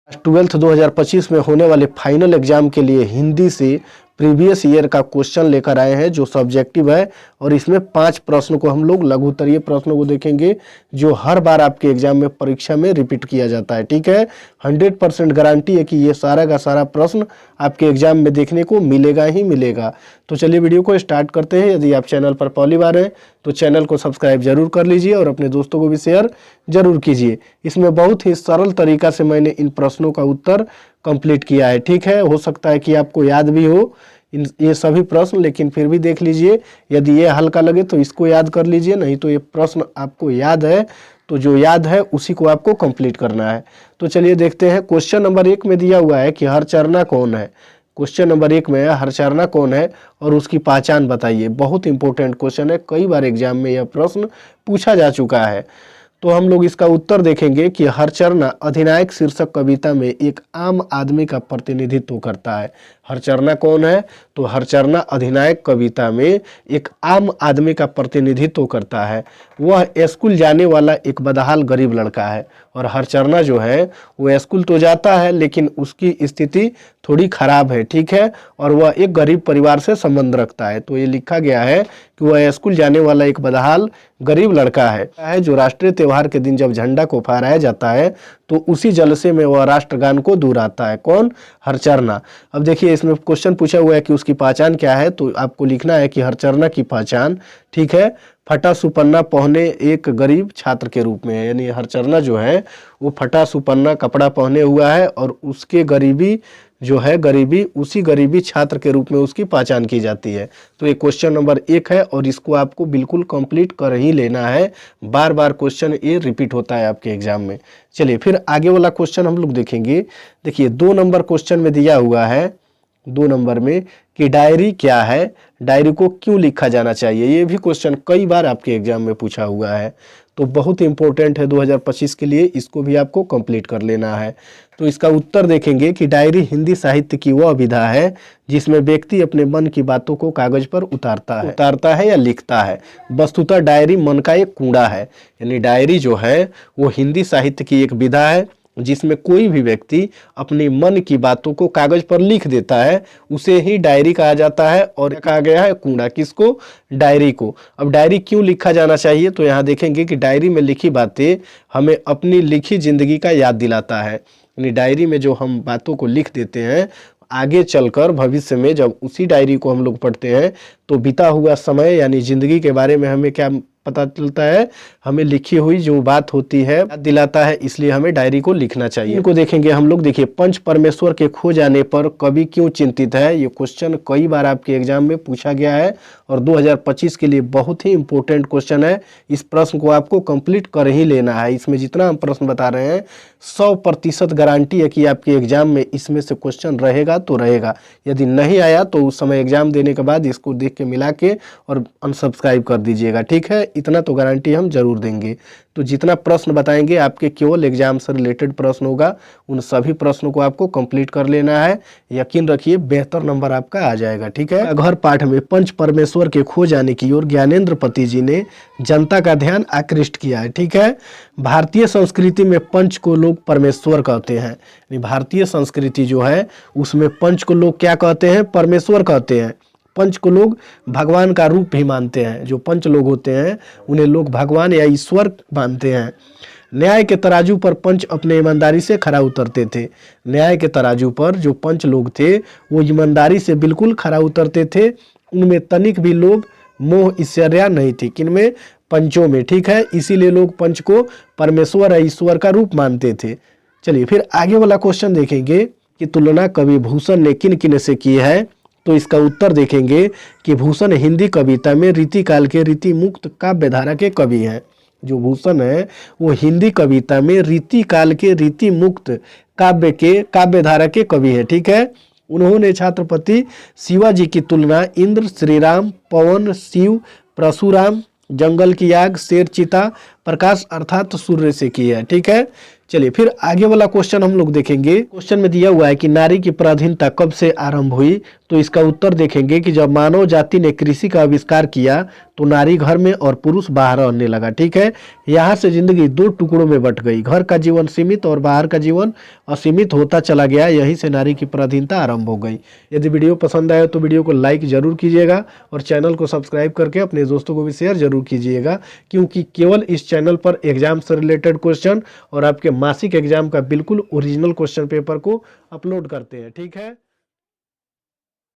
Twelfth 2025 में होने वाले फाइनल एग्जाम के लिए हिंदी से प्रीवियस ईयर का क्वेश्चन लेकर आए हैं जो सब्जेक्टिव है और इसमें 5 प्रश्न को हम लोग लघु उत्तरीय प्रश्नों को देखेंगे जो हर बार आपके एग्जाम में परीक्षा में रिपीट किया जाता है। ठीक है, 100% गारंटी है कि ये सारा का सारा प्रश्न आपके एग्जाम में देखने को मिलेगा ही मिलेगा। तो चलिए वीडियो को स्टार्ट करते हैं। यदि आप चैनल पर पहली बार हैं तो चैनल को सब्सक्राइब जरूर कर लीजिए और अपने दोस्तों को भी शेयर जरूर कीजिए। इसमें बहुत ही सरल तरीका से मैंने इन प्रश्नों का उत्तर कंप्लीट किया है। ठीक है, हो सकता है कि आपको याद भी हो ये सभी प्रश्न, लेकिन फिर भी देख लीजिए। यदि ये हल्का लगे तो इसको याद कर लीजिए, नहीं तो ये प्रश्न आपको याद है तो जो याद है उसी को आपको कंप्लीट करना है। तो चलिए देखते हैं। क्वेश्चन नंबर 1 में दिया हुआ है कि हरचरना कौन है। क्वेश्चन नंबर 1 में हरचरना कौन है और उसकी पहचान बताइए। बहुत इंपॉर्टेंट क्वेश्चन है, कई बार एग्जाम में यह प्रश्न पूछा जा चुका है। तो हम लोग इसका उत्तर देखेंगे कि हरचरना अधिनायक शीर्षक कविता में एक आम आदमी का प्रतिनिधित्व करता है। हरचरना कौन है? तो हरचरना अधिनायक कविता में एक आम आदमी का प्रतिनिधित्व करता है। वह स्कूल जाने वाला एक बदहाल गरीब लड़का है और हरचरना जो है वो स्कूल तो जाता है लेकिन उसकी स्थिति थोड़ी खराब है। ठीक है, और वह एक गरीब परिवार से संबंध रखता है। तो ये लिखा गया है कि वह स्कूल जाने वाला एक बदहाल गरीब लड़का है जो राष्ट्रीय त्योहार के दिन जब झंडा को फहराया जाता है तो उसी जलसे में वह राष्ट्रगान को दोहराता है। कौन? हरचरना। अब देखिए इसमें क्वेश्चन पूछा हुआ है कि उसकी पहचान क्या है, तो आपको लिखना है कि हरचरना की पहचान, ठीक है, फटा सुपन्ना पहने एक गरीब छात्र के रूप में है। यानी हरचरना जो है वो फटा सुपन्ना कपड़ा पहने हुआ है और उसके गरीबी जो है उसी गरीबी छात्र के रूप में उसकी पहचान की जाती है। तो ये क्वेश्चन नंबर 1 है और इसको आपको बिल्कुल कंप्लीट कर ही लेना है। बार बार क्वेश्चन ये रिपीट होता है आपके एग्जाम में। चलिए फिर आगे वाला क्वेश्चन हम लोग देखेंगे। देखिए 2 नंबर क्वेश्चन में दिया हुआ है 2 नंबर में कि डायरी क्या है, डायरी को क्यों लिखा जाना चाहिए। ये भी क्वेश्चन कई बार आपके एग्जाम में पूछा हुआ है, तो बहुत इंपॉर्टेंट है 2025 के लिए, इसको भी आपको कंप्लीट कर लेना है। तो इसका उत्तर देखेंगे कि डायरी हिंदी साहित्य की वह विधा है जिसमें व्यक्ति अपने मन की बातों को कागज पर उतारता है या लिखता है। वस्तुतः डायरी मन का एक कूड़ा है। यानी डायरी जो है वो हिंदी साहित्य की एक विधा है जिसमें कोई भी व्यक्ति अपनी मन की बातों को कागज पर लिख देता है, उसे ही डायरी कहा जाता है। और कहा गया है कूड़ा किसको? डायरी को। अब डायरी क्यों लिखा जाना चाहिए, तो यहाँ देखेंगे कि डायरी में लिखी बातें हमें अपनी लिखी जिंदगी का याद दिलाता है। यानी डायरी में जो हम बातों को लिख देते हैं आगे चलकर भविष्य में जब उसी डायरी को हम लोग पढ़ते हैं तो बीता हुआ समय यानी जिंदगी के बारे में हमें क्या पता चलता है, हमें लिखी हुई जो बात होती है याद दिलाता है, इसलिए हमें डायरी को लिखना चाहिए। इनको देखेंगे हम लोग। देखिए पंच परमेश्वर के खो जाने पर कवि क्यों चिंतित है। ये क्वेश्चन कई बार आपके एग्जाम में पूछा गया है और 2025 के लिए बहुत ही इंपॉर्टेंट क्वेश्चन है। इस प्रश्न को आपको कंप्लीट कर ही लेना है। इसमें जितना हम प्रश्न बता रहे हैं 100% गारंटी है कि आपके एग्जाम में इसमें से क्वेश्चन रहेगा तो रहेगा। यदि नहीं आया तो उस समय एग्जाम देने के बाद इसको देख के मिला के और अनसब्सक्राइब कर दीजिएगा। ठीक है, इतना तो गारंटी हम जरूर देंगे। तो जितना प्रश्न बताएंगे आपके केवल एग्जाम से रिलेटेड प्रश्न होगा, उन सभी प्रश्नों को आपको कंप्लीट कर लेना है। यकीन रखिए बेहतर नंबर आपका आ जाएगा। ठीक है, घर पाठ में पंच परमेश्वर के खो जाने की ओर ज्ञानेंद्र पति जी ने जनता का ध्यान आकृष्ट किया है। ठीक है, भारतीय संस्कृति में पंच को लोग परमेश्वर कहते हैं। भारतीय संस्कृति जो है उसमें पंच को लोग क्या कहते हैं? परमेश्वर कहते हैं। पंच को लोग भगवान का रूप भी मानते हैं। जो पंच लोग होते हैं उन्हें लोग भगवान या ईश्वर मानते हैं। न्याय के तराजू पर पंच अपने ईमानदारी से खरा उतरते थे। न्याय के तराजू पर जो पंच लोग थे वो ईमानदारी से बिल्कुल खरा उतरते थे। उनमें तनिक भी लोभ मोह ईर्ष्या नहीं थी। किनमें? पंचों में। ठीक है, इसीलिए लोग पंच को परमेश्वर या ईश्वर का रूप मानते थे। चलिए फिर आगे वाला क्वेश्चन देखेंगे कि तुलना कवि भूषण ने किन किन से की है। तो इसका उत्तर देखेंगे कि भूषण हिंदी कविता में रीतिकाल के रीति मुक्त काव्य धारा के कवि हैं। जो भूषण है वो हिंदी कविता में रीतिकाल के रीति मुक्त काव्य धारा के कवि है। ठीक है, उन्होंने छत्रपति शिवाजी की तुलना इंद्र, श्रीराम, पवन, शिव, परशुराम, जंगल की आग, शेर, चीता, प्रकाश अर्थात सूर्य से की है। ठीक है, चलिए फिर आगे वाला क्वेश्चन हम लोग देखेंगे। क्वेश्चन में दिया हुआ है कि नारी की पराधीनता कब से आरंभ हुई, तो इसका उत्तर देखेंगे कि जब मानव जाति ने कृषि का आविष्कार किया तो नारी घर में और पुरुष बाहर रहने लगा। ठीक है, यहाँ से जिंदगी दो टुकड़ों में बट गई, घर का जीवन सीमित और बाहर का जीवन असीमित होता चला गया। यहीं से नारी की पराधीनता आरंभ हो गई। यदि वीडियो पसंद आए तो वीडियो को लाइक जरूर कीजिएगा और चैनल को सब्सक्राइब करके अपने दोस्तों को भी शेयर जरूर कीजिएगा, क्योंकि केवल इस चैनल पर एग्जाम से रिलेटेड क्वेश्चन और आपके मासिक एग्जाम का बिल्कुल ओरिजिनल क्वेश्चन पेपर को अपलोड करते हैं। ठीक है।